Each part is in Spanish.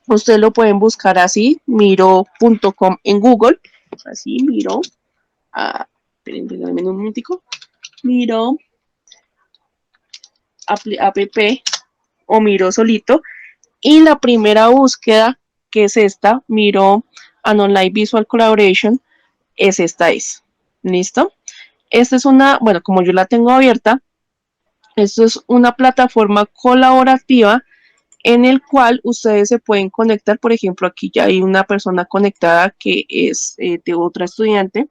Ustedes lo pueden buscar así, miro.com en Google. Así, miro. Esperen, un momentico. Miro app o miro solito. Y la primera búsqueda, que es esta, miro an online visual collaboration, es esta ¿Listo? Esta es una, bueno, como yo la tengo abierta, esto es una plataforma colaborativa en el cual ustedes se pueden conectar. Por ejemplo, aquí ya hay una persona conectada que es de otra estudiante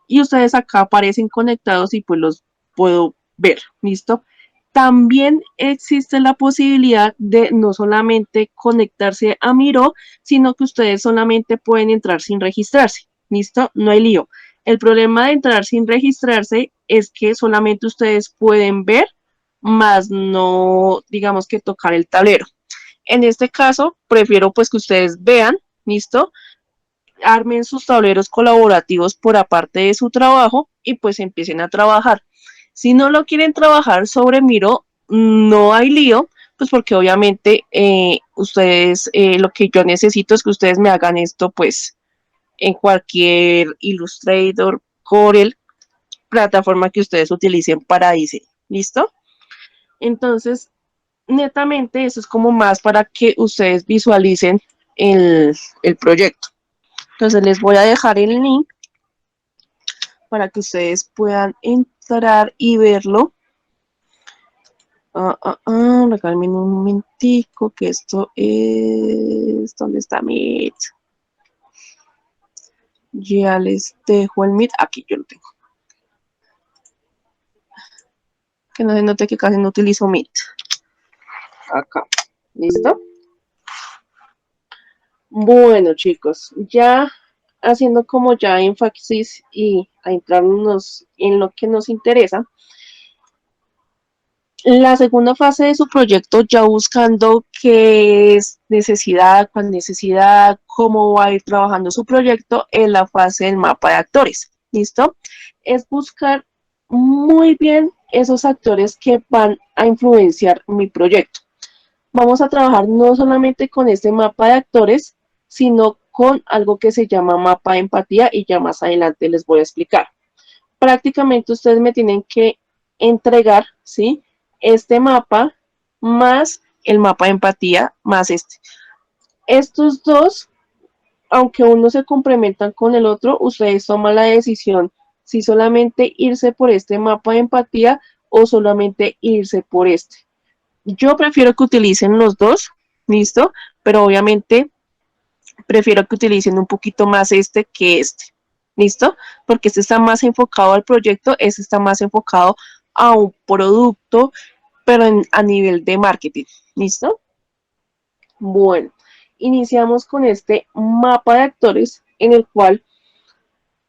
y ustedes acá aparecen conectados y pues los puedo ver, ¿listo? También existe la posibilidad de no solamente conectarse a Miro, sino que ustedes solamente pueden entrar sin registrarse, ¿listo? No hay lío. El problema de entrar sin registrarse es que solamente ustedes pueden ver, más no, digamos que tocar el tablero. En este caso, prefiero pues que ustedes vean, ¿listo? Armen sus tableros colaborativos por aparte de su trabajo y pues empiecen a trabajar. Si no lo quieren trabajar sobre Miro, no hay lío, pues porque obviamente ustedes, lo que yo necesito es que ustedes me hagan esto pues en cualquier Illustrator, Corel, plataforma que ustedes utilicen para diseño. ¿Listo? Entonces, netamente eso es como más para que ustedes visualicen el proyecto. Entonces les voy a dejar el link para que ustedes puedan entrar y verlo. Regálame un momentico que esto es... ¿Dónde está Meet? Ya les dejo el Meet. Aquí yo lo tengo. Que no se note que casi no utilizo Meet. Acá. ¿Listo? Bueno, chicos, ya haciendo como ya énfasis y a entrarnos en lo que nos interesa, la segunda fase de su proyecto, ya buscando qué es necesidad, cuál necesidad, cómo va a ir trabajando su proyecto, en la fase del mapa de actores. ¿Listo? Es buscar muy bien esos actores que van a influenciar mi proyecto. Vamos a trabajar no solamente con este mapa de actores, sino con algo que se llama mapa de empatía y ya más adelante les voy a explicar. Prácticamente ustedes me tienen que entregar, ¿sí? Este mapa más el mapa de empatía más este. Estos dos, aunque uno se complementan con el otro, ustedes toman la decisión si solamente irse por este mapa de empatía o solamente irse por este. Yo prefiero que utilicen los dos, ¿listo? Pero obviamente prefiero que utilicen un poquito más este que este. ¿Listo? Porque este está más enfocado al proyecto, este está más enfocado a un producto, pero a nivel de marketing. ¿Listo? Bueno, iniciamos con este mapa de actores en el cual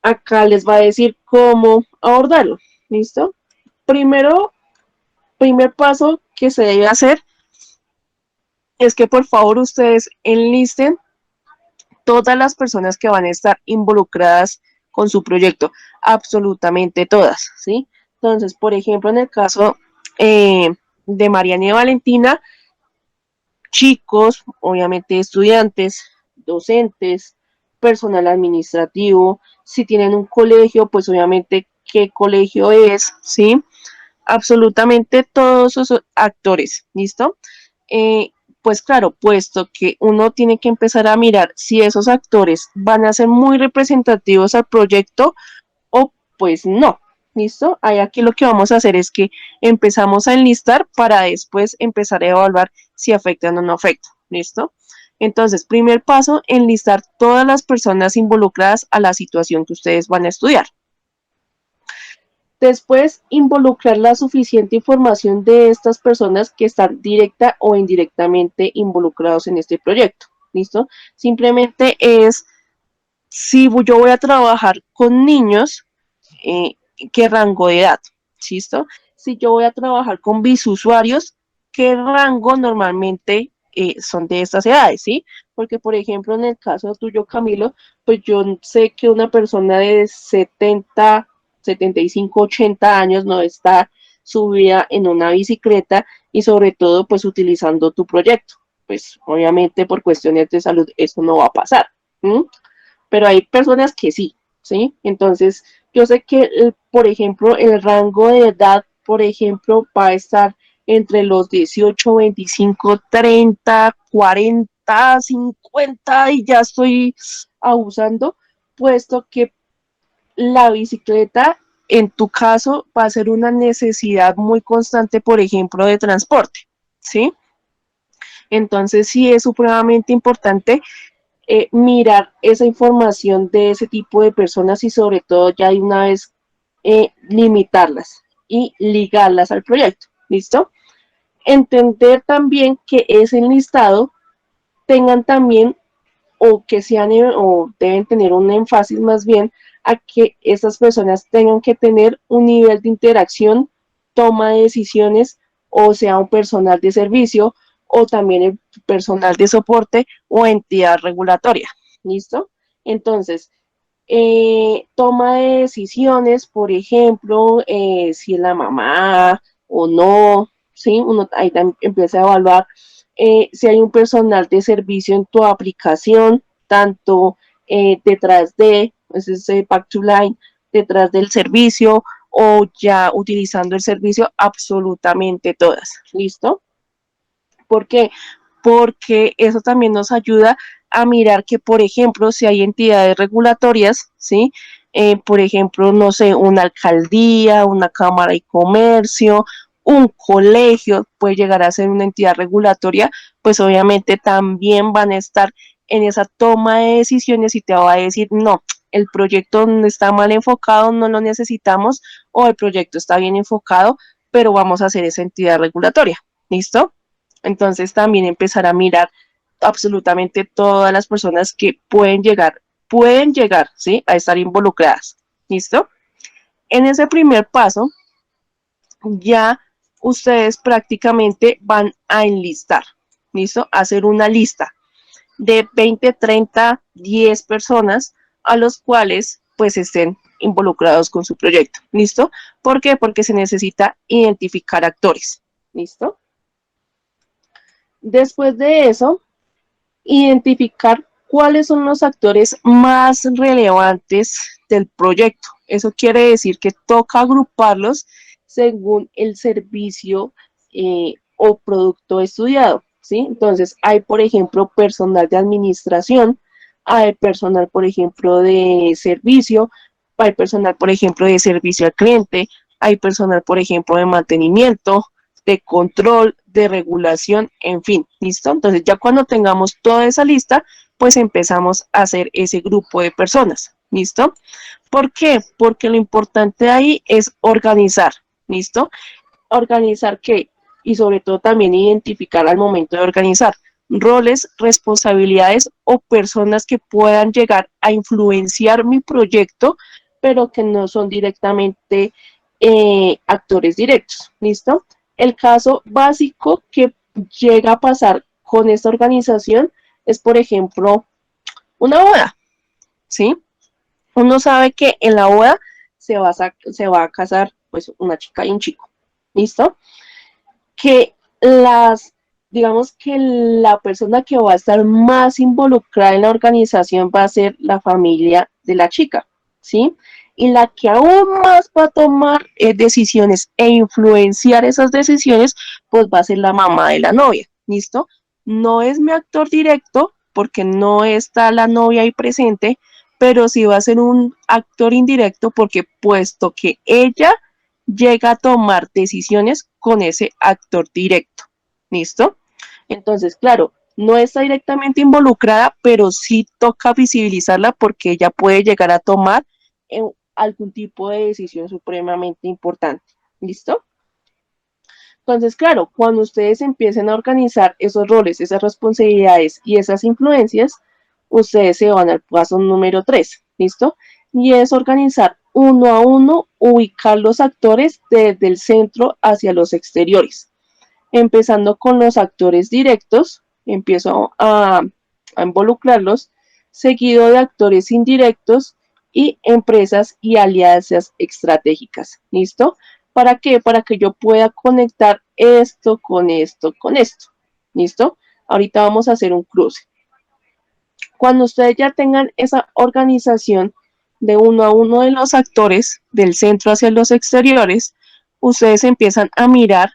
acá les va a decir cómo abordarlo. ¿Listo? Primero, primer paso que se debe hacer es que por favor ustedes enlisten todas las personas que van a estar involucradas con su proyecto, absolutamente todas, ¿sí? Entonces, por ejemplo, en el caso de Mariana y Valentina, chicos, obviamente estudiantes, docentes, personal administrativo, si tienen un colegio, pues obviamente qué colegio es, ¿sí? Absolutamente todos esos actores, ¿listo? Pues claro, puesto que uno tiene que empezar a mirar si esos actores van a ser muy representativos al proyecto o pues no. ¿Listo? Ahí aquí lo que vamos a hacer es que empezamos a enlistar para después empezar a evaluar si afectan o no afectan. ¿Listo? Entonces, primer paso, enlistar todas las personas involucradas a la situación que ustedes van a estudiar. Después, involucrar la suficiente información de estas personas que están directa o indirectamente involucrados en este proyecto. ¿Listo? Simplemente es, si yo voy a trabajar con niños, ¿qué rango de edad? ¿Listo? Si yo voy a trabajar con bisusuarios, ¿qué rango normalmente son de estas edades? ¿Sí? Porque, por ejemplo, en el caso tuyo, Camilo, pues yo sé que una persona de 75, 80 años no está subida en una bicicleta y sobre todo pues utilizando tu proyecto. pues obviamente por cuestiones de salud eso no va a pasar. ¿Mm? Pero hay personas que sí, ¿sí? Entonces, yo sé que, por ejemplo, el rango de edad, por ejemplo, va a estar entre los 18, 25, 30, 40, 50 y ya estoy abusando, puesto que la bicicleta, en tu caso, va a ser una necesidad muy constante, por ejemplo, de transporte, ¿sí? Entonces, sí es supremamente importante mirar esa información de ese tipo de personas y sobre todo ya de una vez limitarlas y ligarlas al proyecto. ¿Listo? Entender también que ese listado tengan también o que sean o deben tener un énfasis más bien a que estas personas tengan que tener un nivel de interacción, toma de decisiones, o sea, un personal de servicio o también el personal de soporte o entidad regulatoria. ¿Listo? Entonces, toma de decisiones, por ejemplo, si es la mamá o no, ¿sí? Uno ahí también empieza a evaluar si hay un personal de servicio en tu aplicación, tanto detrás de, pues ese back to line, detrás del servicio o ya utilizando el servicio, absolutamente todas. ¿Listo? ¿Por qué? Porque eso también nos ayuda a mirar que, por ejemplo, si hay entidades regulatorias, ¿sí? Por ejemplo, no sé, una alcaldía, una cámara de comercio, un colegio puede llegar a ser una entidad regulatoria, pues obviamente también van a estar en esa toma de decisiones y te va a decir, no, el proyecto está mal enfocado, no lo necesitamos, o el proyecto está bien enfocado, pero vamos a hacer esa entidad regulatoria. ¿Listo? Entonces también empezar a mirar absolutamente todas las personas que pueden llegar, ¿sí? A estar involucradas. ¿Listo? En ese primer paso, ya ustedes prácticamente van a enlistar, ¿listo? Hacer una lista de 20, 30, 10 personas a los cuales pues estén involucrados con su proyecto, ¿listo? ¿Por qué? Porque se necesita identificar actores, ¿listo? Después de eso, identificar cuáles son los actores más relevantes del proyecto. Eso quiere decir que toca agruparlos según el servicio o producto estudiado, ¿sí? Entonces, hay, por ejemplo, personal de administración, hay personal, por ejemplo, de servicio, hay personal, por ejemplo, de servicio al cliente, hay personal, por ejemplo, de mantenimiento, de control, de regulación, en fin, ¿listo? Entonces ya cuando tengamos toda esa lista, pues empezamos a hacer ese grupo de personas, ¿listo? ¿Por qué? Porque lo importante ahí es organizar, ¿listo? Organizar qué y sobre todo también identificar al momento de organizar roles, responsabilidades o personas que puedan llegar a influenciar mi proyecto, pero que no son directamente actores directos, ¿listo? El caso básico que llega a pasar con esta organización es, por ejemplo, una boda, ¿sí? Uno sabe que en la boda se va a casar pues una chica y un chico, ¿listo? Que digamos que la persona que va a estar más involucrada en la organización va a ser la familia de la chica, ¿sí? Y la que aún más va a tomar decisiones e influenciar esas decisiones, pues va a ser la mamá de la novia, ¿listo? No es mi actor directo, porque no está la novia ahí presente, pero sí va a ser un actor indirecto, porque puesto que ella llega a tomar decisiones con ese actor directo. ¿Listo? Entonces, claro, no está directamente involucrada, pero sí toca visibilizarla porque ella puede llegar a tomar algún tipo de decisión supremamente importante. ¿Listo? Entonces, claro, cuando ustedes empiecen a organizar esos roles, esas responsabilidades y esas influencias, ustedes se van al paso número 3, ¿listo? Y es organizar uno a uno, ubicar los actores desde el centro hacia los exteriores. Empezando con los actores directos, empiezo a involucrarlos, seguido de actores indirectos y empresas y alianzas estratégicas. ¿Listo? ¿Para qué? Para que yo pueda conectar esto con esto con esto. ¿Listo? Ahorita vamos a hacer un cruce. Cuando ustedes ya tengan esa organización de uno a uno de los actores, del centro hacia los exteriores, ustedes empiezan a mirar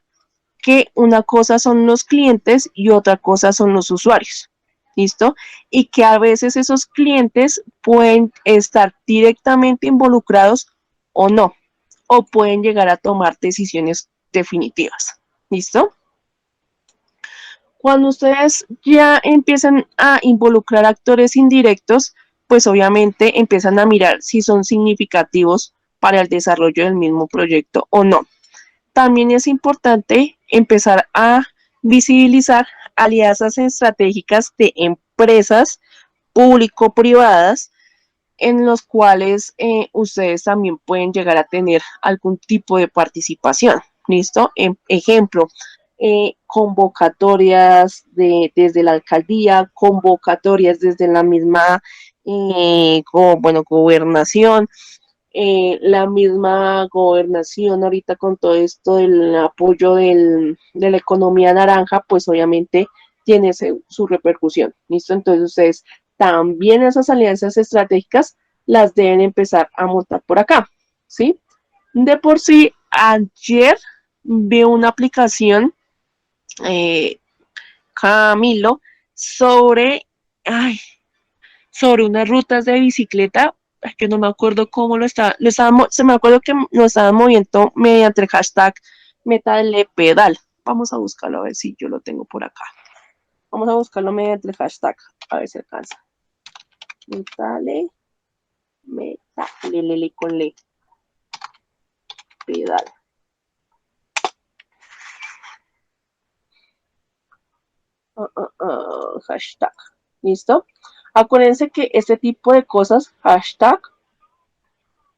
que una cosa son los clientes y otra cosa son los usuarios. ¿Listo? Y que a veces esos clientes pueden estar directamente involucrados o no, o pueden llegar a tomar decisiones definitivas. ¿Listo? Cuando ustedes ya empiezan a involucrar actores indirectos, pues obviamente empiezan a mirar si son significativos para el desarrollo del mismo proyecto o no. También es importante empezar a visibilizar alianzas estratégicas de empresas público-privadas en los cuales ustedes también pueden llegar a tener algún tipo de participación. ¿Listo? Ejemplo, convocatorias desde la alcaldía, convocatorias desde la misma gobernación, la misma gobernación ahorita con todo esto del apoyo de la economía naranja, pues obviamente tiene su repercusión. ¿Listo? Entonces ustedes también esas alianzas estratégicas las deben empezar a montar por acá. ¿Sí? De por sí, ayer vi una aplicación, eh, Camilo, sobre, ay, sobre unas rutas de bicicleta, que no me acuerdo cómo se me acuerdo que lo estaban moviendo mediante el hashtag Metalepedal. Vamos a buscarlo a ver si yo lo tengo por acá. Vamos a buscarlo mediante el hashtag, a ver si alcanza. Metalele con le, pedal. Hashtag. ¿Listo? Acuérdense que este tipo de cosas, hashtag,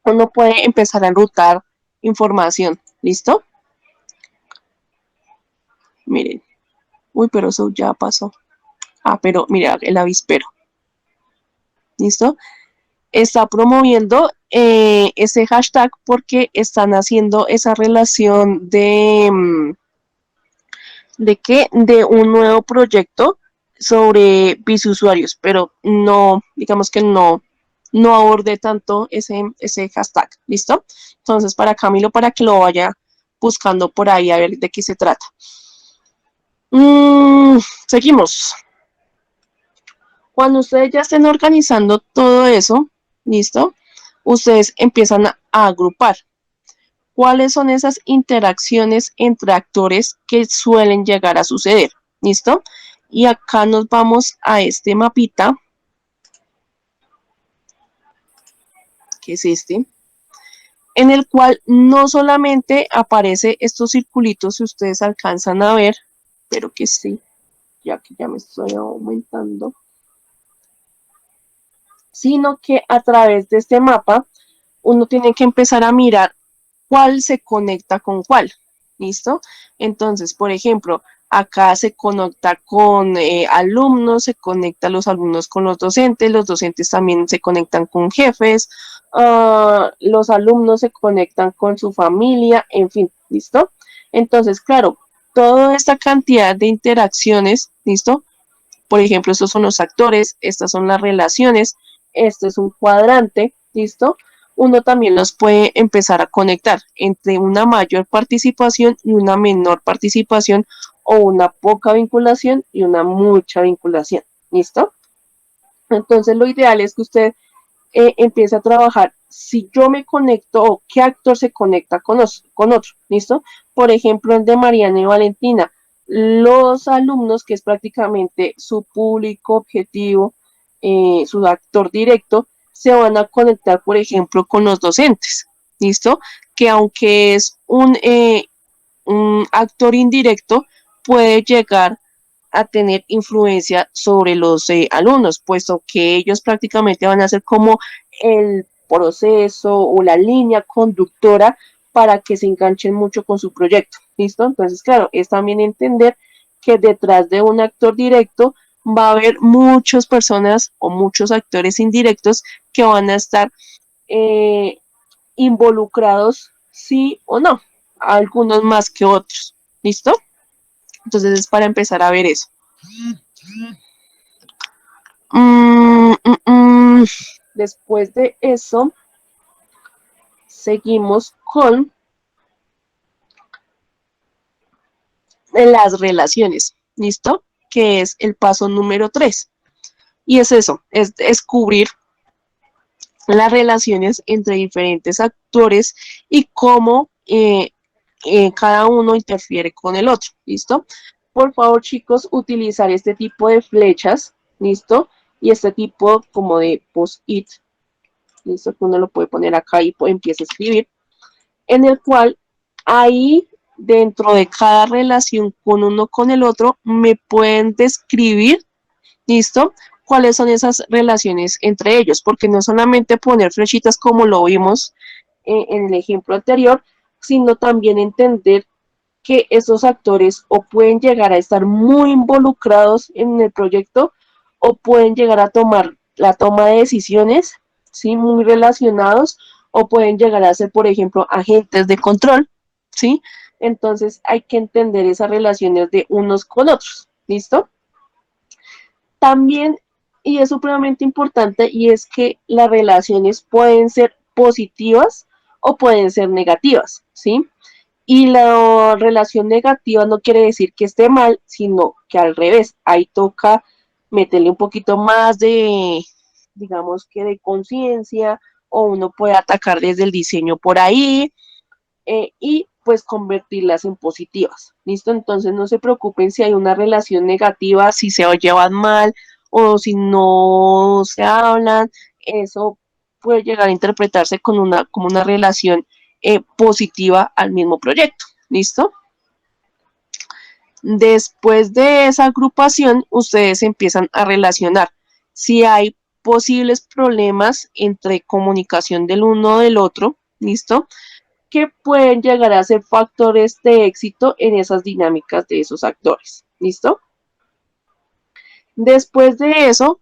uno puede empezar a enrutar información. ¿Listo? Miren. Uy, pero eso ya pasó. Ah, pero mira, el avispero. ¿Listo? Está promoviendo ese hashtag porque están haciendo esa relación ¿de qué? De un nuevo proyecto sobre bisusuarios, pero no, digamos que no aborde tanto ese hashtag, ¿listo? Entonces, para Camilo, para que lo vaya buscando por ahí a ver de qué se trata. Seguimos. Cuando ustedes ya estén organizando todo eso, ¿listo? Ustedes empiezan a agrupar. ¿Cuáles son esas interacciones entre actores que suelen llegar a suceder? ¿Listo? Y acá nos vamos a este mapita, que es este, en el cual no solamente aparece estos circulitos, si ustedes alcanzan a ver, pero que sí, ya que ya me estoy aumentando, sino que a través de este mapa uno tiene que empezar a mirar cuál se conecta con cuál. ¿Listo? Entonces, por ejemplo, acá se conecta con alumnos, se conecta los alumnos con los docentes también se conectan con jefes, los alumnos se conectan con su familia, en fin, ¿listo? Entonces, claro, toda esta cantidad de interacciones, ¿listo? Por ejemplo, estos son los actores, estas son las relaciones, este es un cuadrante, ¿listo? Uno también los puede empezar a conectar entre una mayor participación y una menor participación, o una poca vinculación y una mucha vinculación, ¿listo? Entonces lo ideal es que usted empiece a trabajar si yo me conecto o qué actor se conecta con otro, ¿listo? Por ejemplo, el de Mariana y Valentina, los alumnos, que es prácticamente su público objetivo, su actor directo, se van a conectar, por ejemplo, con los docentes, ¿listo? Que aunque es un actor indirecto, puede llegar a tener influencia sobre los alumnos, puesto que ellos prácticamente van a ser como el proceso o la línea conductora para que se enganchen mucho con su proyecto. ¿Listo? Entonces, claro, es también entender que detrás de un actor directo va a haber muchas personas o muchos actores indirectos que van a estar eh, involucrados, sí o no, algunos más que otros. ¿Listo? Entonces es para empezar a ver eso. Mm, mm, mm. Después de eso, seguimos con las relaciones, ¿listo? Que es el paso número 3. Y es eso, es descubrir las relaciones entre diferentes actores y cómo cada uno interfiere con el otro, ¿listo? Por favor, chicos, utilizar este tipo de flechas, ¿listo? Y este tipo como de post-it, ¿listo? Que uno lo puede poner acá y empieza a escribir, en el cual ahí dentro de cada relación con uno con el otro me pueden describir, ¿listo? ¿Cuáles son esas relaciones entre ellos? Porque no solamente poner flechitas como lo vimos en el ejemplo anterior, sino también entender que esos actores o pueden llegar a estar muy involucrados en el proyecto o pueden llegar a tomar la toma de decisiones, ¿sí? Muy relacionados o pueden llegar a ser, por ejemplo, agentes de control, ¿sí? Entonces hay que entender esas relaciones de unos con otros, ¿listo? También, y es supremamente importante, y es que las relaciones pueden ser positivas o pueden ser negativas, ¿sí? Y la relación negativa no quiere decir que esté mal, sino que al revés, ahí toca meterle un poquito más de, digamos que de conciencia, o uno puede atacar desde el diseño por ahí, y pues convertirlas en positivas. ¿Listo? Entonces no se preocupen si hay una relación negativa, si se llevan mal o si no se hablan, eso puede llegar a interpretarse como una relación positiva al mismo proyecto. ¿Listo? Después de esa agrupación, ustedes empiezan a relacionar si hay posibles problemas entre comunicación del uno del otro, ¿listo? Que pueden llegar a ser factores de éxito en esas dinámicas de esos actores. ¿Listo? Después de eso,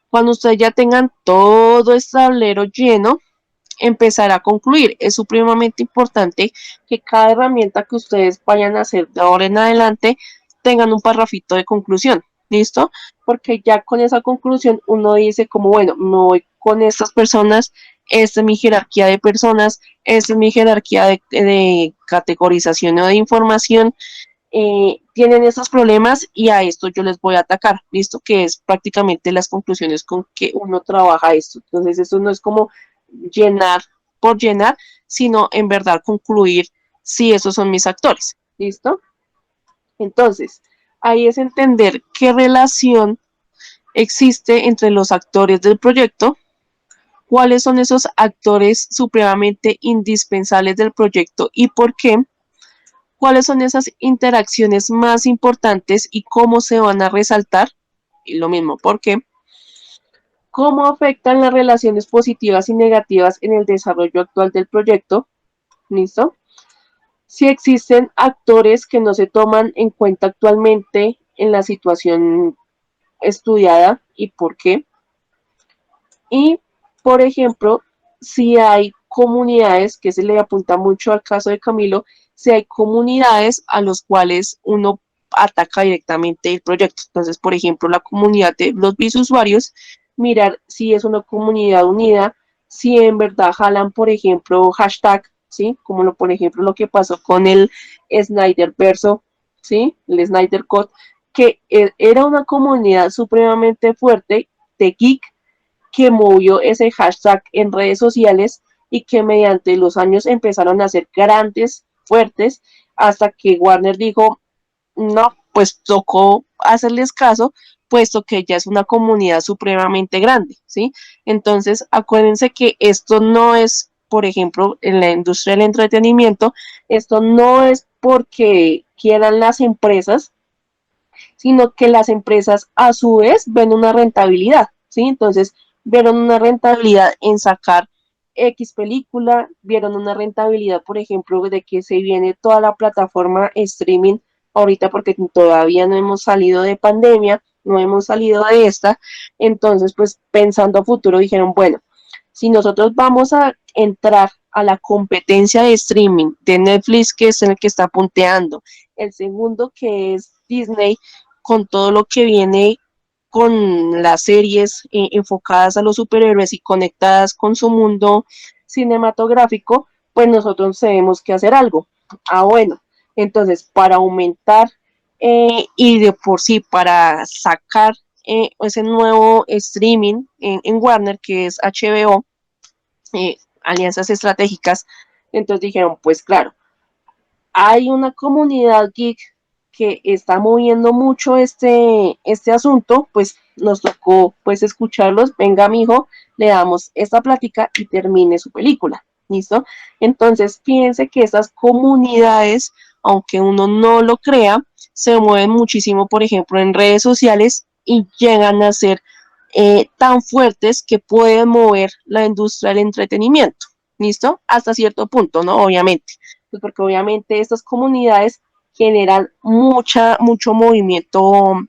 cuando ustedes ya tengan todo el tablero lleno, empezar a concluir. Es supremamente importante que cada herramienta que ustedes vayan a hacer de ahora en adelante tengan un parrafito de conclusión. ¿Listo? Porque ya con esa conclusión uno dice como, bueno, me voy con estas personas, esta es mi jerarquía de personas, esta es mi jerarquía de categorización o de información, tienen estos problemas y a esto yo les voy a atacar, ¿listo? Que es prácticamente las conclusiones con que uno trabaja esto. Entonces, eso no es como llenar por llenar, sino en verdad concluir si esos son mis actores, ¿listo? Entonces, ahí es entender qué relación existe entre los actores del proyecto, cuáles son esos actores supremamente indispensables del proyecto y por qué, cuáles son esas interacciones más importantes y cómo se van a resaltar, y lo mismo, ¿por qué? Cómo afectan las relaciones positivas y negativas en el desarrollo actual del proyecto, ¿listo? Si existen actores que no se toman en cuenta actualmente en la situación estudiada y por qué. Y, por ejemplo, si hay comunidades, que se le apunta mucho al caso de Camilo, si hay comunidades a los cuales uno ataca directamente el proyecto. Entonces, por ejemplo, la comunidad de los bisusuarios, mirar si es una comunidad unida, si en verdad jalan, por ejemplo, hashtag, ¿sí? Como por ejemplo lo que pasó con el Snyder Verso, ¿sí? El Snyder Code, que era una comunidad supremamente fuerte de geek que movió ese hashtag en redes sociales y que mediante los años empezaron a ser grandes, fuertes, hasta que Warner dijo, no, pues tocó hacerles caso, puesto que ya es una comunidad supremamente grande, ¿sí? Entonces, acuérdense que esto no es, por ejemplo, en la industria del entretenimiento, esto no es porque quieran las empresas, sino que las empresas a su vez ven una rentabilidad, ¿sí? Entonces, vieron una rentabilidad en sacar X película, vieron una rentabilidad, por ejemplo, de que se viene toda la plataforma streaming ahorita porque todavía no hemos salido de pandemia, no hemos salido de esta, entonces pues pensando a futuro dijeron, bueno, si nosotros vamos a entrar a la competencia de streaming de Netflix, que es el que está punteando, el segundo que es Disney, con todo lo que viene con las series enfocadas a los superhéroes y conectadas con su mundo cinematográfico, pues nosotros tenemos que hacer algo. Ah, bueno, entonces para aumentar y de por sí para sacar ese nuevo streaming en Warner, que es HBO, alianzas estratégicas, entonces dijeron, pues claro, hay una comunidad geek que está moviendo mucho este asunto, pues nos tocó pues escucharlos, venga mijo, le damos esta plática y termine su película, ¿listo? Entonces fíjense que esas comunidades, aunque uno no lo crea, se mueven muchísimo, por ejemplo, en redes sociales y llegan a ser tan fuertes que pueden mover la industria del entretenimiento, ¿listo? Hasta cierto punto, ¿no? Obviamente pues porque obviamente estas comunidades generan mucho movimiento,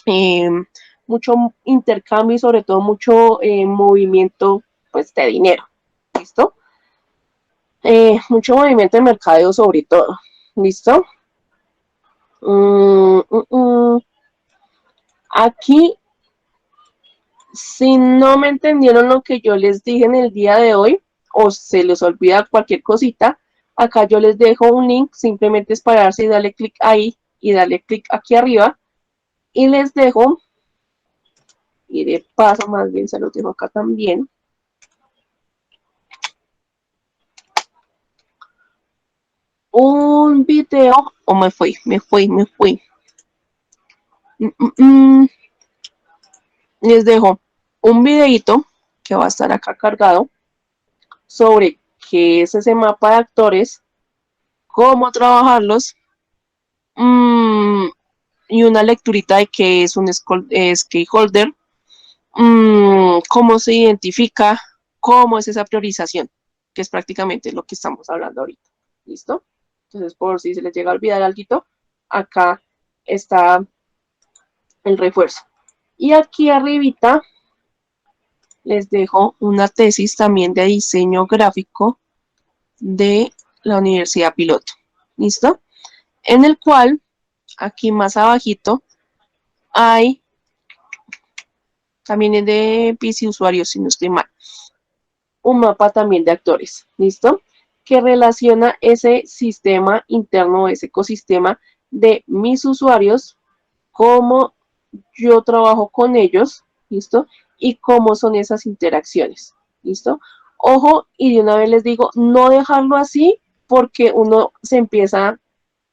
eh, mucho intercambio y sobre todo mucho movimiento pues, de dinero. ¿Listo? Mucho movimiento de mercadeo sobre todo. ¿Listo? Mm, mm, mm. Aquí, si no me entendieron lo que yo les dije en el día de hoy, o se les olvida cualquier cosita, acá yo les dejo un link, simplemente es pararse y darle clic ahí y darle clic aquí arriba y les dejo, y de paso más bien se los dejo acá también, un video, o me fui. Mm, mm, mm. Les dejo un videito que va a estar acá cargado sobre qué es ese mapa de actores, cómo trabajarlos, mmm, y una lecturita de qué es un stakeholder, cómo se identifica, cómo es esa priorización, que es prácticamente lo que estamos hablando ahorita. ¿Listo? Entonces, por si se les llega a olvidar algo, acá está el refuerzo. Y aquí arribita les dejo una tesis también de diseño gráfico de la Universidad Piloto. ¿Listo? En el cual, aquí más abajito, hay también es de PC usuarios, si no estoy mal, un mapa también de actores, ¿listo? Que relaciona ese sistema interno, ese ecosistema de mis usuarios, cómo yo trabajo con ellos, ¿listo? Y cómo son esas interacciones, ¿listo? Ojo, y de una vez les digo, no dejarlo así porque uno se empieza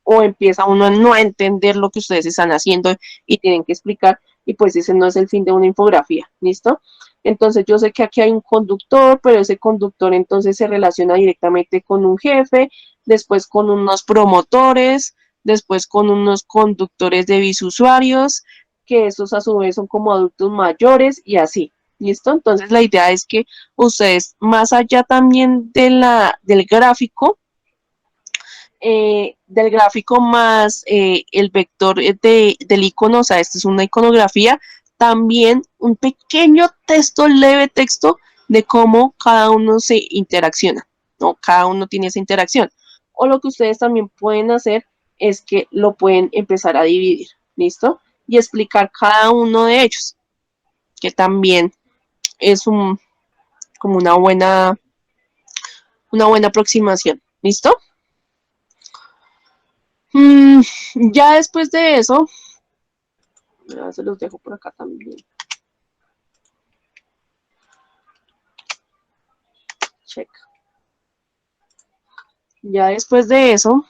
o empieza uno a no entender lo que ustedes están haciendo y tienen que explicar y pues ese no es el fin de una infografía, ¿listo? Entonces yo sé que aquí hay un conductor, pero ese conductor entonces se relaciona directamente con un jefe, después con unos promotores, después con unos conductores de bisusuarios, que esos a su vez son como adultos mayores y así, ¿listo? Entonces la idea es que ustedes, más allá también del gráfico, del gráfico más el vector del icono, o sea, esta es una iconografía, también un pequeño texto, leve texto de cómo cada uno se interacciona, ¿no? Cada uno tiene esa interacción. O lo que ustedes también pueden hacer es que lo pueden empezar a dividir, ¿listo? Y explicar cada uno de ellos, que también es como una buena aproximación, ¿listo? Mm, ya después de eso, ya se los dejo por acá también. Check. Ya después de eso,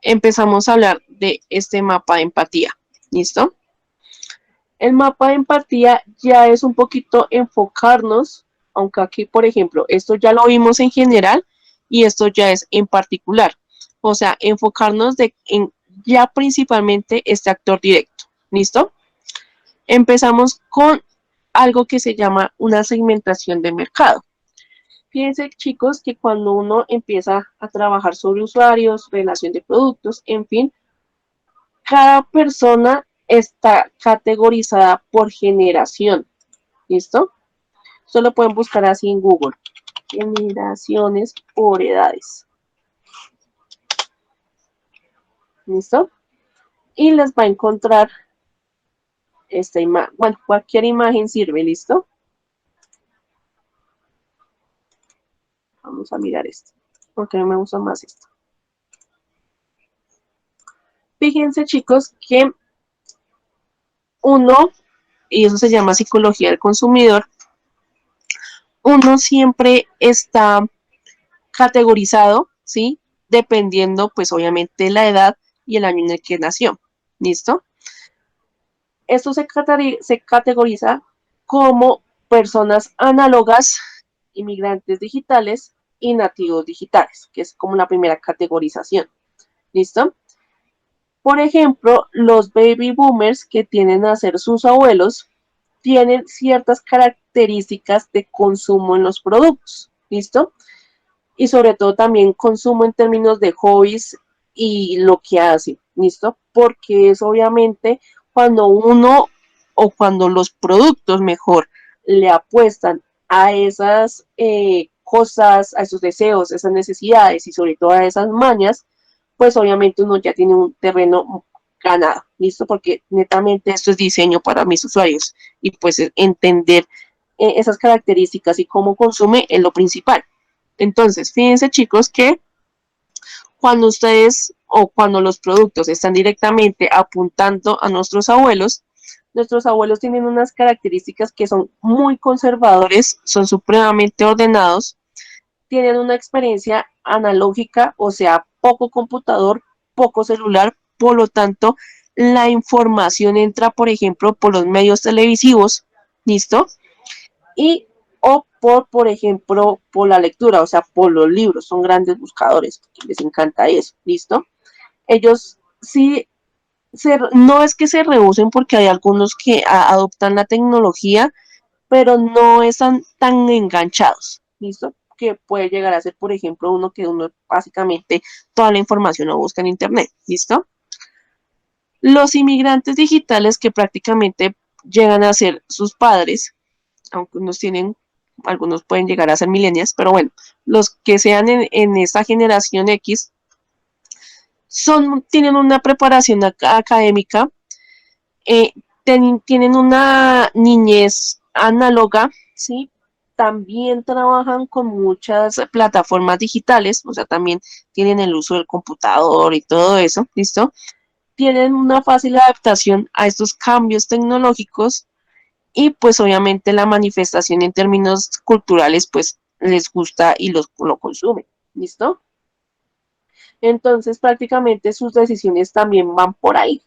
empezamos a hablar de este mapa de empatía. ¿Listo? El mapa de empatía ya es un poquito enfocarnos, aunque aquí, por ejemplo, esto ya lo vimos en general y esto ya es en particular. O sea, enfocarnos en ya principalmente este actor directo. ¿Listo? Empezamos con algo que se llama una segmentación de mercado. Fíjense, chicos, que cuando uno empieza a trabajar sobre usuarios, relación de productos, en fin, cada persona está categorizada por generación. ¿Listo? Solo pueden buscar así en Google. Generaciones por edades. ¿Listo? y les va a encontrar esta imagen, bueno, cualquier imagen sirve, ¿listo? Vamos a mirar esto, porque a mí me gusta más esto. Fíjense, chicos, que uno, y eso se llama psicología del consumidor, uno siempre está categorizado, ¿sí? Dependiendo, pues obviamente, la edad y el año en el que nació. ¿Listo? Esto se categoriza como personas análogas, inmigrantes digitales y nativos digitales, que es como la primera categorización. ¿Listo? Por ejemplo, los baby boomers que tienden a ser sus abuelos tienen ciertas características de consumo en los productos. ¿Listo? Y sobre todo también consumo en términos de hobbies y lo que hace, ¿listo? Porque es obviamente cuando uno o cuando los productos mejor le apuestan a esas cosas, a esos deseos, esas necesidades y sobre todo a esas mañas, pues obviamente uno ya tiene un terreno ganado, ¿listo? Porque netamente esto es diseño para mis usuarios y pues entender esas características y cómo consume es lo principal. Entonces, fíjense chicos que cuando ustedes o cuando los productos están directamente apuntando a nuestros abuelos tienen unas características que son muy conservadores, son supremamente ordenados, tienen una experiencia analógica, o sea, poco computador, poco celular, por lo tanto, la información entra, por ejemplo, por los medios televisivos, ¿listo? Y o por ejemplo, por la lectura, o sea, por los libros, son grandes buscadores, porque les encanta eso, ¿listo? Ellos sí, no es que se rehúsen porque hay algunos que adoptan la tecnología, pero no están tan enganchados, ¿listo? Que puede llegar a ser, por ejemplo, uno que uno básicamente toda la información lo busca en Internet, ¿listo? Los inmigrantes digitales que prácticamente llegan a ser sus padres, aunque algunos pueden llegar a ser millennials, pero bueno, los que sean en esta generación X tienen una preparación académica, eh, tienen una niñez análoga, ¿sí? También trabajan con muchas plataformas digitales, o sea, también tienen el uso del computador y todo eso, ¿listo? Tienen una fácil adaptación a estos cambios tecnológicos y pues obviamente la manifestación en términos culturales pues les gusta y lo consumen, ¿listo? Entonces prácticamente sus decisiones también van por ahí,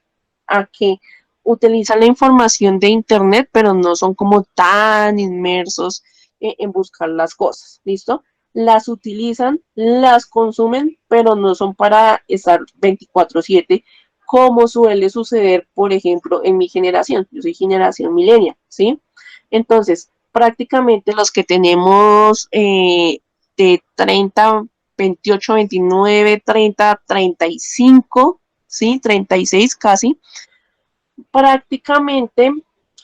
a que utilizan la información de internet pero no son como tan inmersos en buscar las cosas, ¿listo? Las utilizan, las consumen, pero no son para estar 24/7 como suele suceder, por ejemplo, en mi generación. Yo soy generación millennial, ¿sí? Entonces, prácticamente los que tenemos de 30, 28, 29, 30, 35, ¿sí? 36 casi, prácticamente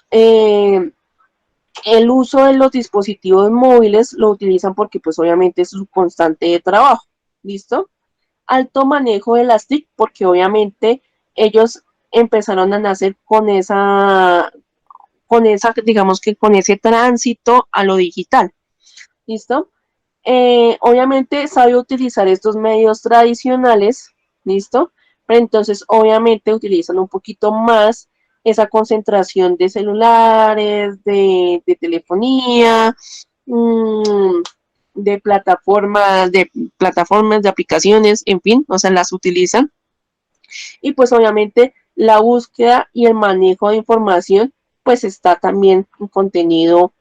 eh, el uso de los dispositivos móviles lo utilizan porque pues obviamente es su constante de trabajo, ¿listo? Alto manejo de las TIC porque obviamente ellos empezaron a nacer digamos que con ese tránsito a lo digital, ¿listo? Obviamente sabe utilizar estos medios tradicionales, ¿listo? Pero entonces obviamente utilizan un poquito más esa concentración de celulares, de telefonía, mmm, de plataformas, de aplicaciones, en fin, o sea, las utilizan. Y pues obviamente la búsqueda y el manejo de información pues está también en contenido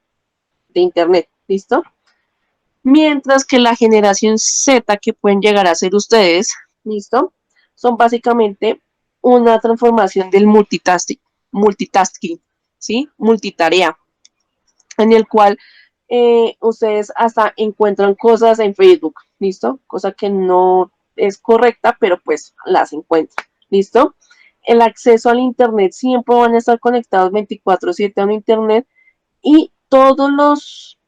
de internet, ¿listo? Mientras que la generación Z que pueden llegar a ser ustedes, ¿listo? Son básicamente una transformación del multitasking, ¿sí? Multitarea, en el cual ustedes hasta encuentran cosas en Facebook, ¿listo? Cosa que no es correcta, pero pues las encuentran, ¿listo? El acceso al Internet, siempre van a estar conectados 24/7 a un Internet y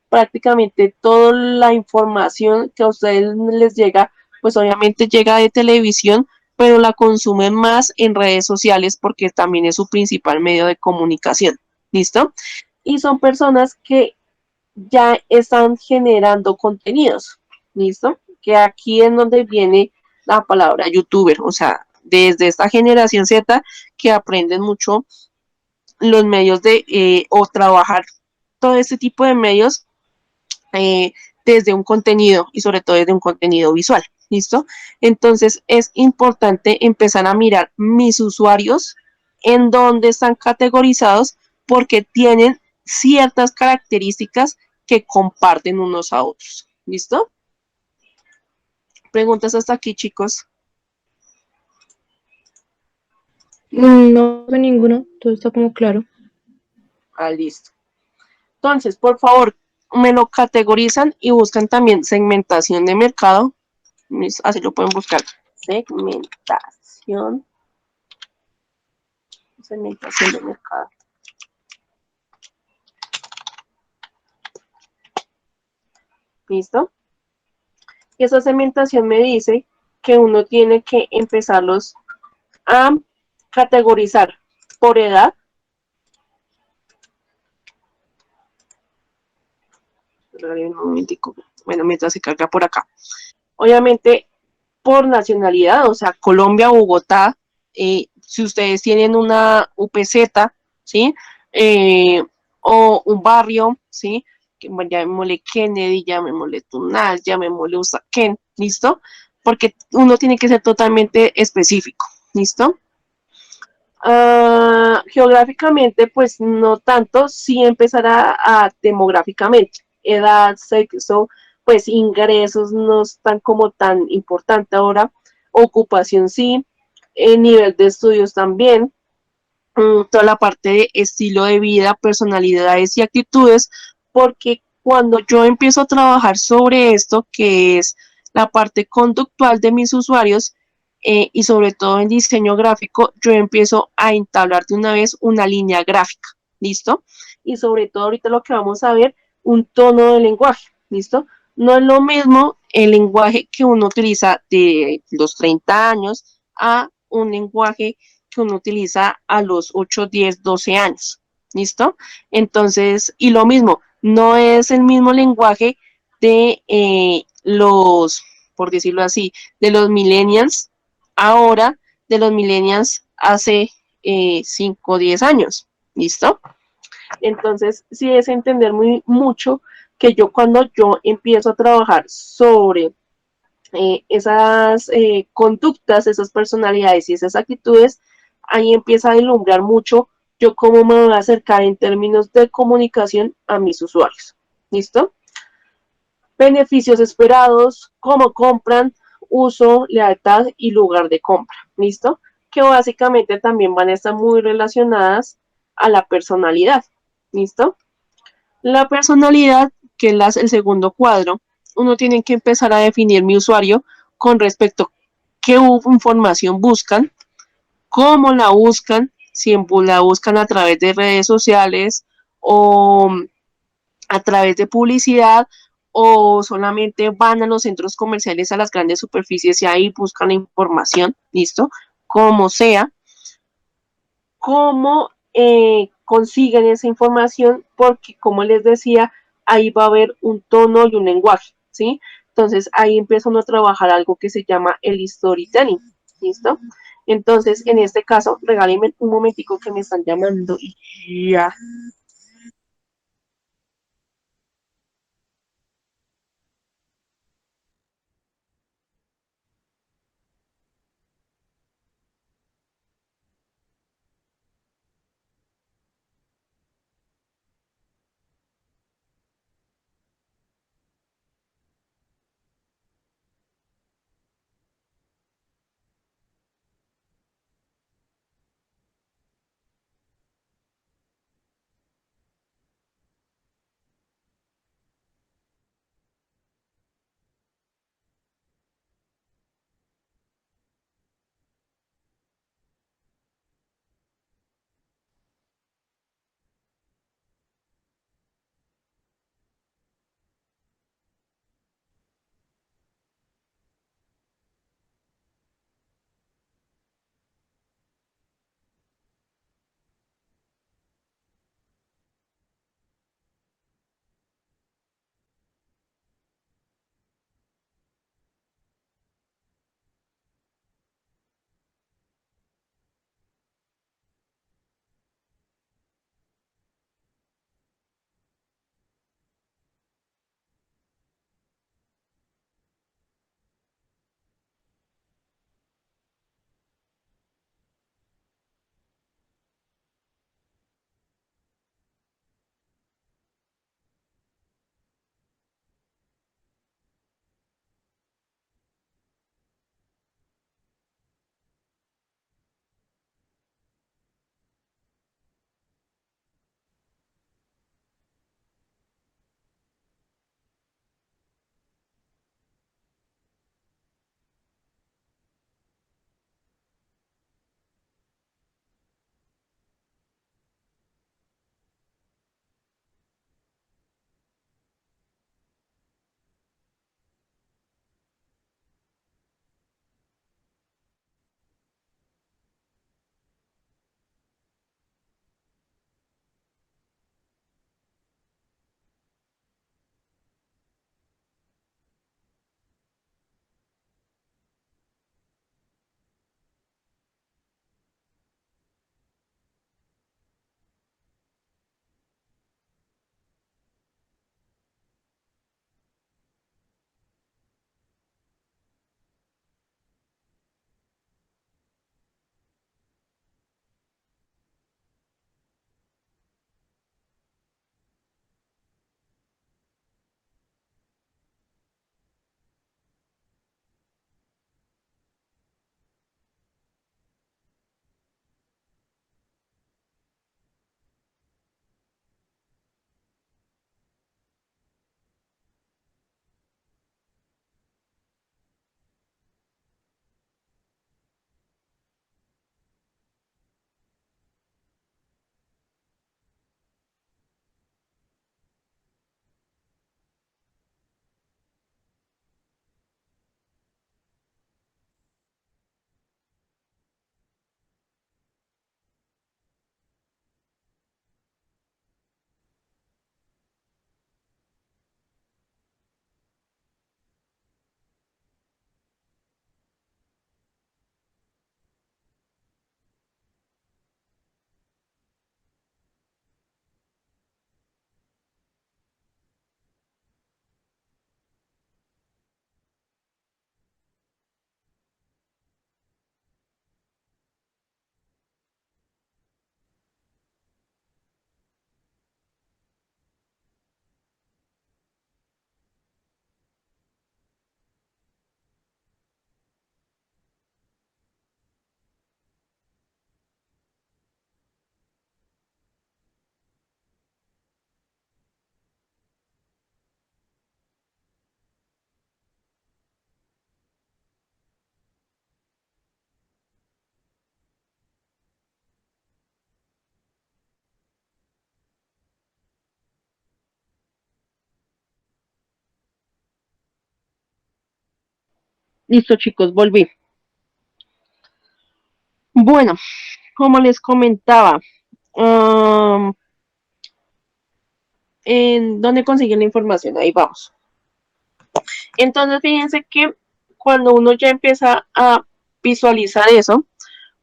prácticamente toda la información que a ustedes les llega, pues obviamente llega de televisión, pero la consumen más en redes sociales porque también es su principal medio de comunicación. ¿Listo? Y son personas que ya están generando contenidos. ¿Listo? Que aquí es donde viene la palabra youtuber, o sea, desde esta generación Z que aprenden mucho los medios o trabajar todo este tipo de medios eh, desde un contenido y sobre todo desde un contenido visual. ¿Listo? Entonces es importante empezar a mirar mis usuarios en dónde están categorizados porque tienen ciertas características que comparten unos a otros. ¿Listo? Preguntas hasta aquí, chicos. No de ninguno, todo está como claro. Ah, listo. Entonces, por favor, me lo categorizan y buscan también segmentación de mercado. Así lo pueden buscar. Segmentación. Segmentación de mercado. ¿Listo? Y esa segmentación me dice que uno tiene que empezarlos a categorizar por edad. Un momentico. Bueno, mientras se carga por acá. Obviamente, por nacionalidad, o sea, Colombia, Bogotá, si ustedes tienen una UPZ, ¿sí? O un barrio, ¿sí? Bueno, llamémosle Kennedy, llamémosle Tunal, llamémosle Usaquén, ¿listo? Porque uno tiene que ser totalmente específico, ¿listo? Geográficamente, pues no tanto, sí empezará a demográficamente, edad, sexo, pues ingresos no están como tan importante ahora, ocupación sí, nivel de estudios también, toda la parte de estilo de vida, personalidades y actitudes, porque cuando yo empiezo a trabajar sobre esto, que es la parte conductual de mis usuarios, y sobre todo en diseño gráfico, yo empiezo a entablar de una vez una línea gráfica, ¿listo? Y sobre todo ahorita lo que vamos a ver, un tono de lenguaje, ¿listo? No es lo mismo el lenguaje que uno utiliza de los 30 años a un lenguaje que uno utiliza a los 8, 10, 12 años. ¿Listo? Entonces, y lo mismo, no es el mismo lenguaje de por decirlo así, de los millennials ahora, de los millennials hace 5 o 10 años. ¿Listo? Entonces, sí es entender mucho que yo cuando yo empiezo a trabajar sobre esas conductas, esas personalidades y esas actitudes, ahí empieza a ilumbrar mucho yo cómo me voy a acercar en términos de comunicación a mis usuarios. ¿Listo? Beneficios esperados, cómo compran, uso, lealtad y lugar de compra. ¿Listo? Que básicamente también van a estar muy relacionadas a la personalidad. ¿Listo? La personalidad, que es el segundo cuadro, uno tiene que empezar a definir mi usuario con respecto a qué información buscan, cómo la buscan, si la buscan a través de redes sociales o a través de publicidad o solamente van a los centros comerciales, a las grandes superficies y ahí buscan la información, listo, como sea, cómo consiguen esa información, porque como les decía, ahí va a haber un tono y un lenguaje, ¿sí? Entonces ahí empieza uno a trabajar algo que se llama el storytelling, ¿listo? Entonces, en este caso, regálenme un momentico que me están llamando y ya. Listo, chicos, volví. Bueno, como les comentaba, ¿en dónde consiguen la información? Ahí vamos. Entonces, fíjense que cuando uno ya empieza a visualizar eso,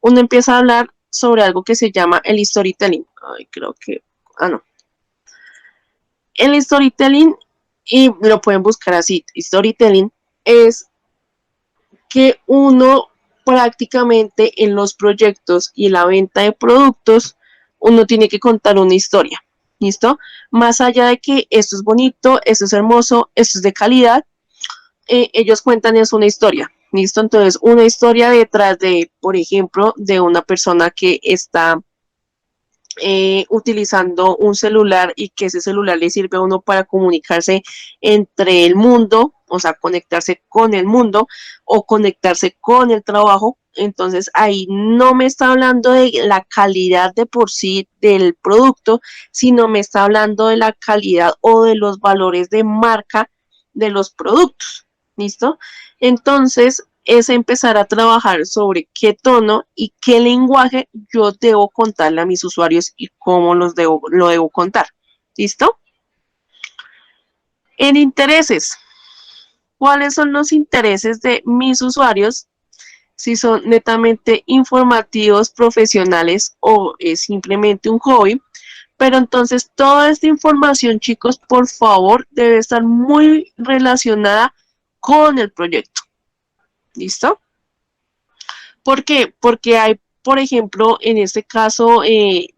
uno empieza a hablar sobre algo que se llama el storytelling. Ay, creo que, no. El storytelling, y lo pueden buscar así, storytelling, es que uno prácticamente en los proyectos y la venta de productos, uno tiene que contar una historia. ¿Listo? Más allá de que esto es bonito, esto es hermoso, esto es de calidad, ellos cuentan es una historia. ¿Listo? Entonces, una historia detrás de, por ejemplo, de una persona que está utilizando un celular y que ese celular le sirve a uno para comunicarse entre el mundo, o sea, conectarse con el mundo o conectarse con el trabajo. Entonces ahí no me está hablando de la calidad de por sí del producto, sino me está hablando de la calidad o de los valores de marca de los productos. ¿Listo? Entonces, es empezar a trabajar sobre qué tono y qué lenguaje yo debo contarle a mis usuarios y cómo lo debo contar. ¿Listo? En intereses. ¿Cuáles son los intereses de mis usuarios? Si son netamente informativos, profesionales o es simplemente un hobby. Pero entonces toda esta información, chicos, por favor, debe estar muy relacionada con el proyecto. ¿Listo? ¿Por qué? Porque hay, por ejemplo, en este caso,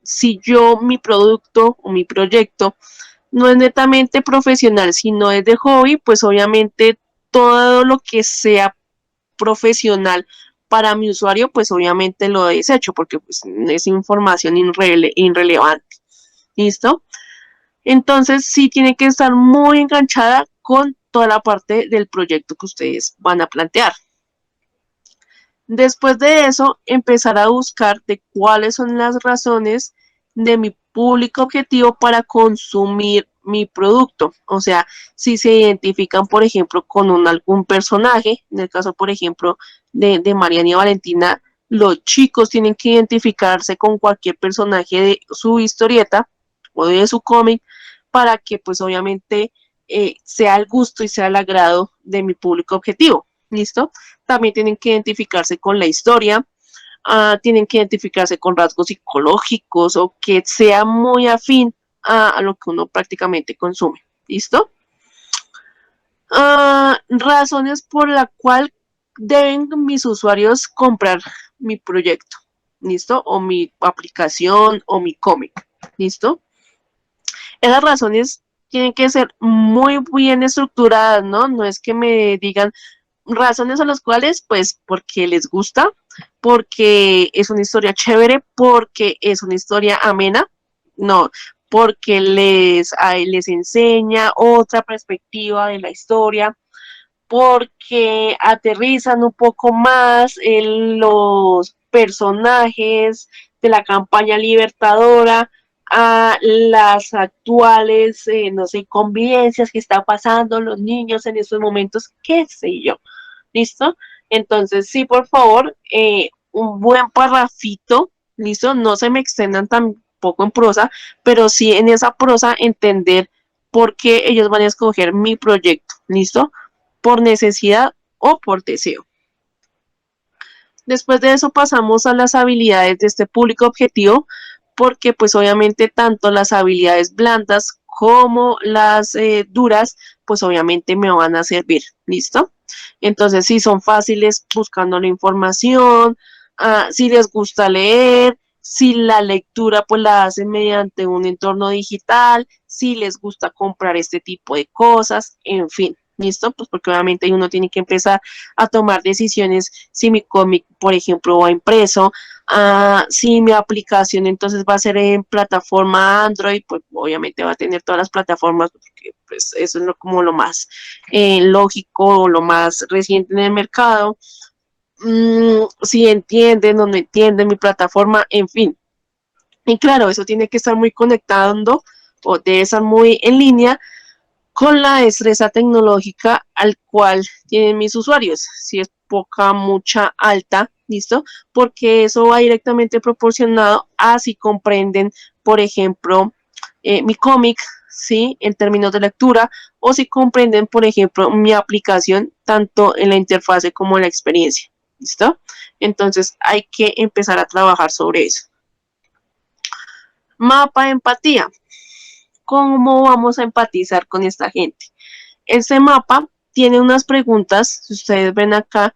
si yo mi producto o mi proyecto no es netamente profesional, sino es de hobby, pues obviamente todo lo que sea profesional para mi usuario, pues obviamente lo desecho porque pues, es información irrelevante. ¿Listo? Entonces sí tiene que estar muy enganchada con toda la parte del proyecto que ustedes van a plantear. Después de eso, empezar a buscar de cuáles son las razones de mi público objetivo para consumir mi producto. O sea, si se identifican, por ejemplo, con algún personaje, en el caso, por ejemplo, de Mariana y Valentina, los chicos tienen que identificarse con cualquier personaje de su historieta o de su cómic para que, pues, obviamente, sea el gusto y sea el agrado de mi público objetivo. ¿Listo? También tienen que identificarse con la historia, tienen que identificarse con rasgos psicológicos o que sea muy afín a lo que uno prácticamente consume. ¿Listo? Razones por la cual deben mis usuarios comprar mi proyecto. ¿Listo? O mi aplicación o mi cómic. ¿Listo? Esas razones tienen que ser muy bien estructuradas, ¿no? No es que me digan, razones a las cuales, pues, porque les gusta, porque es una historia chévere, porque es una historia amena, no, porque les enseña otra perspectiva de la historia, porque aterrizan un poco más en los personajes de la campaña libertadora a las actuales, no sé, convivencias que están pasando los niños en estos momentos, qué sé yo. ¿Listo? Entonces, sí, por favor, un buen parrafito, ¿listo? No se me extendan tampoco en prosa, pero sí en esa prosa entender por qué ellos van a escoger mi proyecto, ¿listo? Por necesidad o por deseo. Después de eso pasamos a las habilidades de este público objetivo, porque pues obviamente tanto las habilidades blandas como las duras, pues obviamente me van a servir, ¿listo? Entonces, si son fáciles buscando la información, si les gusta leer, si la lectura pues la hacen mediante un entorno digital, si les gusta comprar este tipo de cosas, en fin. ¿Listo? Pues porque obviamente uno tiene que empezar a tomar decisiones si mi cómic, por ejemplo, va impreso, si mi aplicación entonces va a ser en plataforma Android, pues obviamente va a tener todas las plataformas, porque pues eso es como lo más lógico, lo más reciente en el mercado. Si entienden o no entienden mi plataforma, en fin. Y claro, eso tiene que estar muy conectando o debe estar muy en línea con la destreza tecnológica al cual tienen mis usuarios. Si es poca, mucha, alta, ¿listo? Porque eso va directamente proporcionado a si comprenden, por ejemplo, mi cómic, ¿sí? En términos de lectura, o si comprenden, por ejemplo, mi aplicación, tanto en la interfase como en la experiencia, ¿listo? Entonces hay que empezar a trabajar sobre eso. Mapa de empatía. ¿Cómo vamos a empatizar con esta gente? Este mapa tiene unas preguntas, si ustedes ven acá,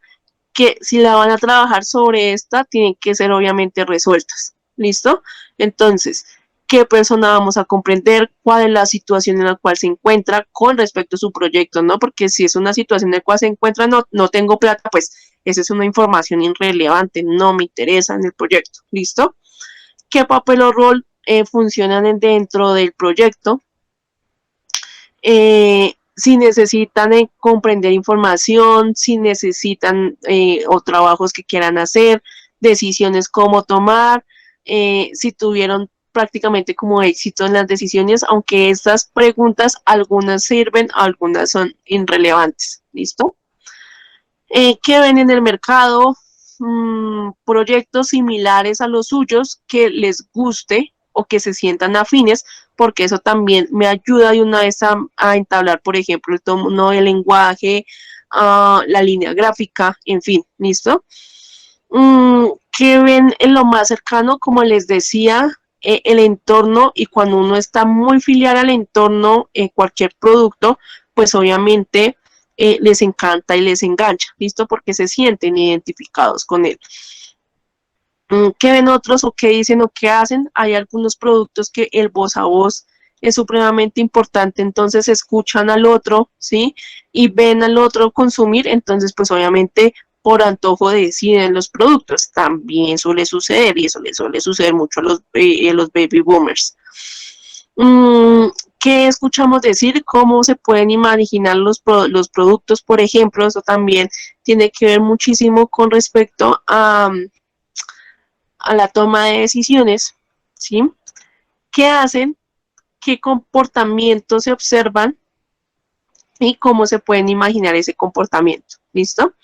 que si la van a trabajar sobre esta, tienen que ser obviamente resueltas. ¿Listo? Entonces, ¿qué persona vamos a comprender? ¿Cuál es la situación en la cual se encuentra con respecto a su proyecto? ¿No? Porque si es una situación en la cual se encuentra, no tengo plata, pues esa es una información irrelevante, no me interesa en el proyecto. ¿Listo? ¿Qué papel o rol funcionan dentro del proyecto? Si necesitan comprender información, si necesitan o trabajos que quieran hacer, decisiones cómo tomar, si tuvieron prácticamente como éxito en las decisiones, aunque estas preguntas algunas sirven, algunas son irrelevantes. ¿Listo? ¿Qué ven en el mercado? Proyectos similares a los suyos que les guste o que se sientan afines, porque eso también me ayuda de una vez a entablar, por ejemplo, el tono del lenguaje, la línea gráfica, en fin, ¿listo? ¿Qué ven en lo más cercano? Como les decía, el entorno, y cuando uno está muy filial al entorno, cualquier producto, pues obviamente les encanta y les engancha, ¿listo? Porque se sienten identificados con él. ¿Qué ven otros o qué dicen o qué hacen? Hay algunos productos que el voz a voz es supremamente importante, entonces escuchan al otro, ¿sí? Y ven al otro consumir, entonces pues obviamente por antojo deciden los productos. También suele suceder y eso le suele suceder mucho a los baby boomers. ¿Qué escuchamos decir? ¿Cómo se pueden imaginar los productos? Por ejemplo, eso también tiene que ver muchísimo con respecto a la toma de decisiones, ¿sí? ¿Qué hacen? ¿Qué comportamientos se observan? Y cómo se pueden imaginar ese comportamiento, ¿listo?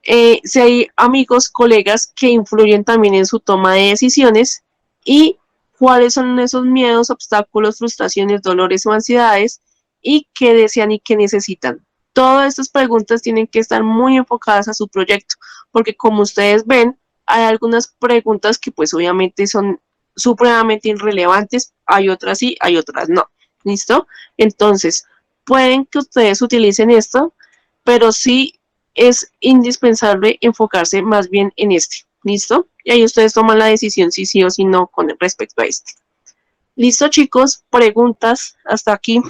Si hay amigos, colegas que influyen también en su toma de decisiones y cuáles son esos miedos, obstáculos, frustraciones, dolores o ansiedades y qué desean y qué necesitan. Todas estas preguntas tienen que estar muy enfocadas a su proyecto, porque como ustedes ven, hay algunas preguntas que pues obviamente son supremamente irrelevantes, hay otras sí, hay otras no. ¿Listo? Entonces, pueden que ustedes utilicen esto, pero sí es indispensable enfocarse más bien en este. ¿Listo? Y ahí ustedes toman la decisión si sí o si no con respecto a este. ¿Listo, chicos? Preguntas hasta aquí.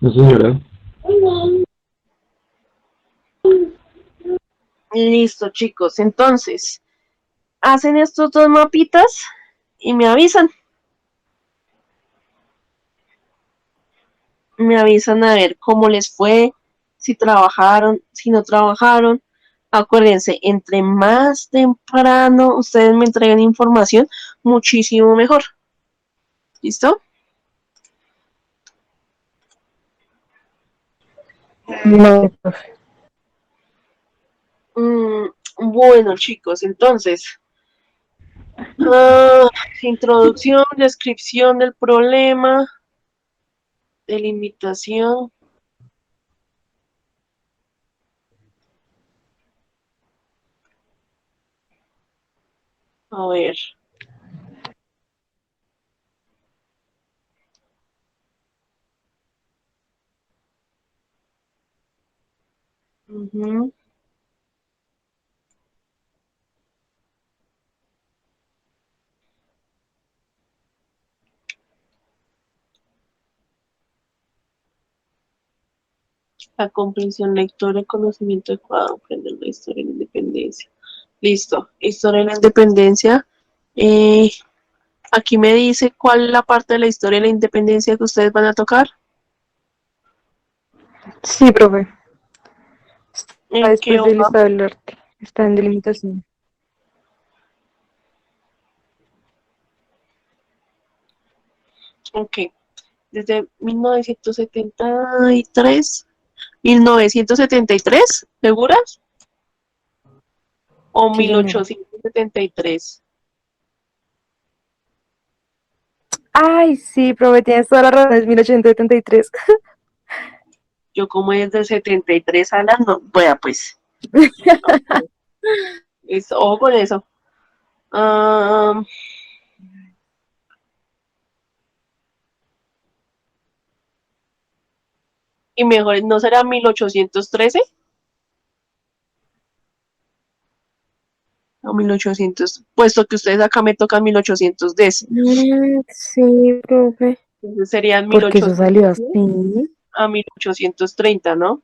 No, señora. Listo, chicos. Entonces, hacen estos dos mapitas y me avisan. Me avisan a ver cómo les fue, si trabajaron, si no trabajaron. Acuérdense, entre más temprano ustedes me entreguen información, muchísimo mejor. ¿Listo? No, profe. Bueno, chicos, entonces, introducción, descripción del problema, delimitación. A ver. Ujú. La comprensión lectora, el conocimiento adecuado, aprender la historia de la independencia. Listo, historia de la independencia. Eh, Aquí me dice cuál es la parte de la historia de la independencia que ustedes van a tocar. Sí, profe. Está ¿En qué después del hoja? estado del arte. Está en delimitación. Ok. desde 1973. 1973, ¿seguras? ¿O Sí, señora. 1873? Ay, sí, profe, tienes toda la razón, es 1873. Yo como es del 73 a las no, bueno, pues, ojo con eso. Ah, y mejor, ¿no será 1813? O 1800, puesto que ustedes acá me tocan 1810. Sí, profe. Entonces serían Porque eso 1800 salió así. a 1830, ¿no?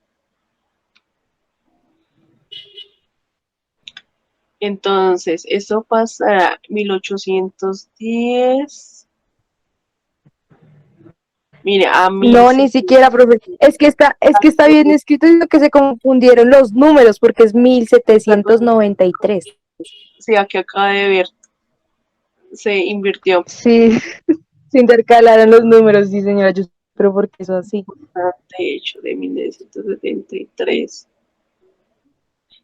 Entonces, eso pasará 1810. Mire, a No, ni siquiera, profe. Es que está bien 1600. escrito, sino que se confundieron los números, porque es 1793. Sí, aquí acaba de ver, se invirtió. Sí, se intercalaron los números, sí, señora. Pero ¿por qué eso así? De hecho, de 1973.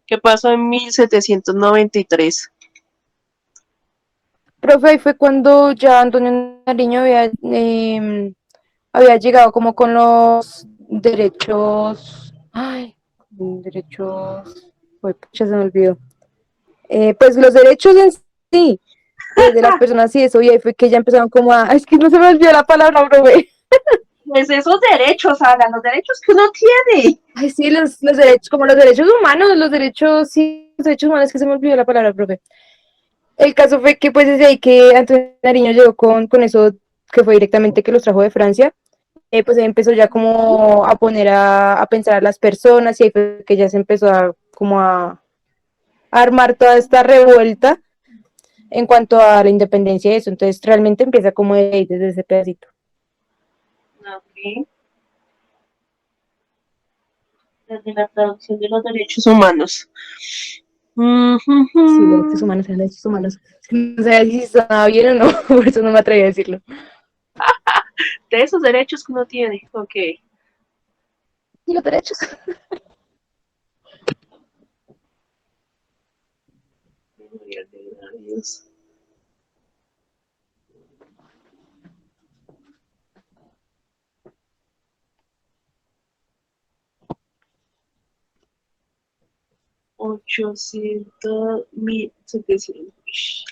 ¿Qué pasó en 1793? Profe, ahí fue cuando ya Antonio Nariño había llegado como con los derechos. Ay, derechos. Uy, pucha, se me olvidó. Pues los derechos en sí, de las personas y eso, y ahí fue que ya empezaron como a. Es que no se me olvidó la palabra, profe. Pues esos derechos, Ana, los derechos que uno tiene. Ay, sí, los derechos, como los derechos humanos, los derechos, sí, los derechos humanos, que se me olvidó la palabra, profe. El caso fue que pues desde ahí que Antonio Nariño llegó con eso que fue directamente que los trajo de Francia, pues ahí empezó ya como a poner a pensar a las personas y ahí fue que ya se empezó como a armar toda esta revuelta en cuanto a la independencia y eso. Entonces realmente empieza como de ahí, desde ese pedacito. Ok. Desde la traducción de los derechos humanos. Sí, los derechos humanos eran derechos humanos. No sé si sonaba bien o no, por eso no me atreví a decirlo. De esos derechos que uno tiene. Ok. ¿Y los derechos? Ochocientos, 1700.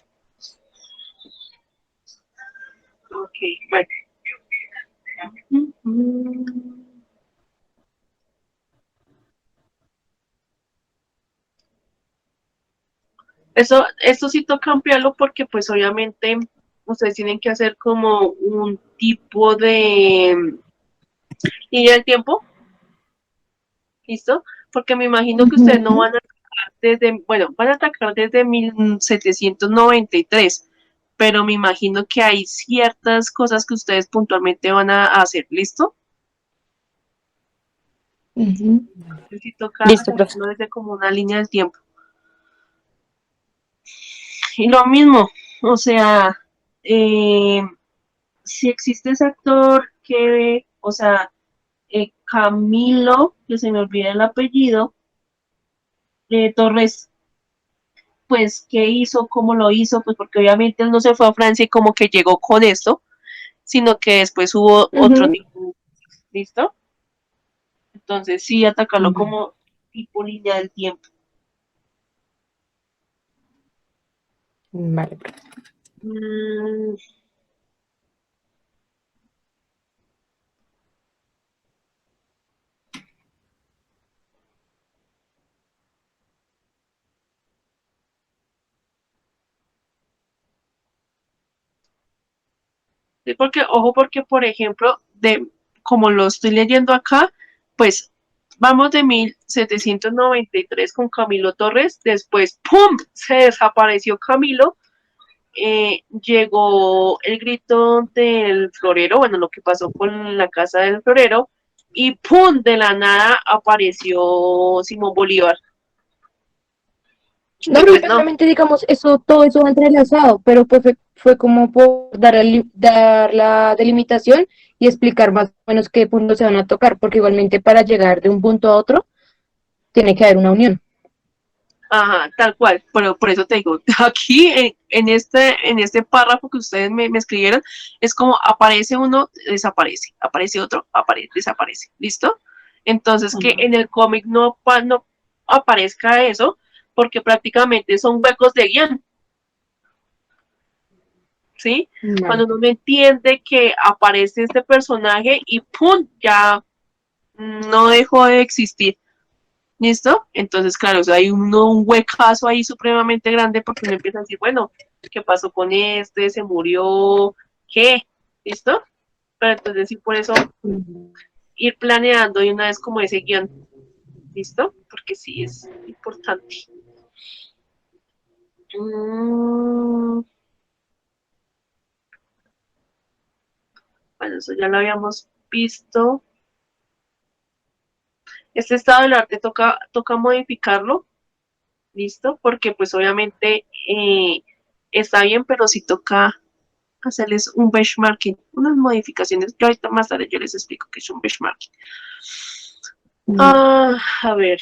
Ok, bueno. Esto sí toca ampliarlo porque pues obviamente ustedes tienen que hacer como un tipo de línea del tiempo, ¿listo? Porque me imagino que ustedes no Uh-huh. van a atacar desde, bueno, van a atacar desde 1793, pero me imagino que hay ciertas cosas que ustedes puntualmente van a hacer, ¿listo? Uh-huh. Entonces sí toca Listo, profe. hacerlo desde como una línea del tiempo. Y lo mismo, o sea, eh, si existe ese actor que, o sea, Camilo, que se me olvida el apellido, Torres, pues, ¿qué hizo? ¿Cómo lo hizo? Pues porque obviamente él no se fue a Francia y como que llegó con esto, sino que después hubo otro Uh-huh. tipo, ¿listo? Entonces sí, atacarlo Vale. como tipo línea del tiempo. Vale, profe. Mm, sí, porque, ojo, porque por ejemplo, como lo estoy leyendo acá, pues vamos de 1793 con Camilo Torres, después, ¡pum!, se desapareció Camilo, llegó el grito del florero, bueno, lo que pasó con la casa del florero, y ¡pum!, de la nada apareció Simón Bolívar. No, Y pero pues no. igualmente, digamos, eso, todo eso va entrelazado, pero pues fue como por dar la delimitación y explicar más o menos qué puntos se van a tocar, porque igualmente para llegar de un punto a otro tiene que haber una unión. Ajá, tal cual, pero por eso te digo, aquí en este párrafo que ustedes me escribieron, es como aparece uno, desaparece, aparece otro, aparece, desaparece, ¿listo? Entonces que en el cómic no aparezca eso, porque prácticamente son huecos de guión, ¿sí? Vale. Cuando uno no entiende que aparece este personaje y ¡pum! Ya no dejó de existir. ¿Listo? Entonces, claro, o sea, hay un huecazo ahí supremamente grande porque uno empieza a decir, bueno, ¿qué pasó con este? ¿Se murió? ¿Qué? ¿Listo? Pero entonces sí, por eso ir planeando de una vez como ese guión. ¿Listo? Porque sí es importante. Mm, bueno, eso ya lo habíamos visto. Este estado del arte toca modificarlo, ¿listo? Porque pues obviamente está bien, pero sí toca hacerles un benchmarking, unas modificaciones. Yo ahorita más tarde yo les explico qué es un benchmarking. A ver.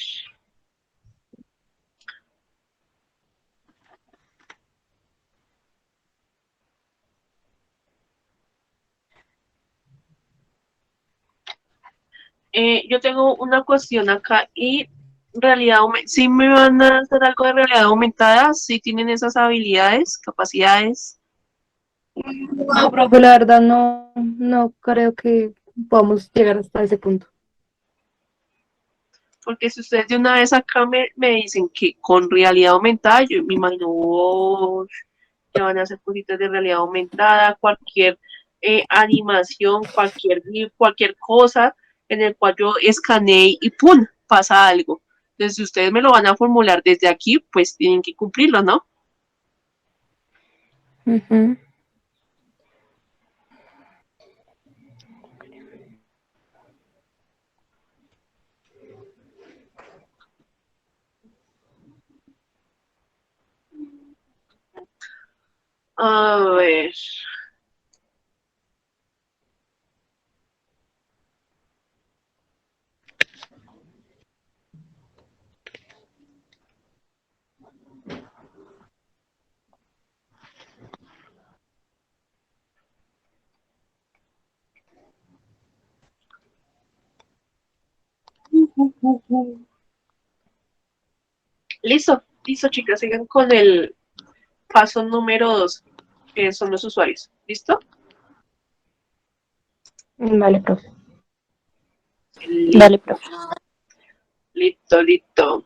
Yo tengo una cuestión acá y realidad si me van a hacer algo de realidad aumentada, si tienen esas habilidades, capacidades, No, profe, la verdad no creo que podamos llegar hasta ese punto. porque si ustedes de una vez acá me dicen que con realidad aumentada, yo me imagino que van a hacer cositas de realidad aumentada, cualquier animación, cualquier cosa en el cual yo escanee y ¡pum! Pasa algo. Entonces, si ustedes me lo van a formular desde aquí, pues tienen que cumplirlo, ¿no? Ujú. A ver. Listo, listo, chicas, sigan con el paso número 2, que son los usuarios. ¿Listo? Vale, profe. Listo, Vale, profe. listo, listo.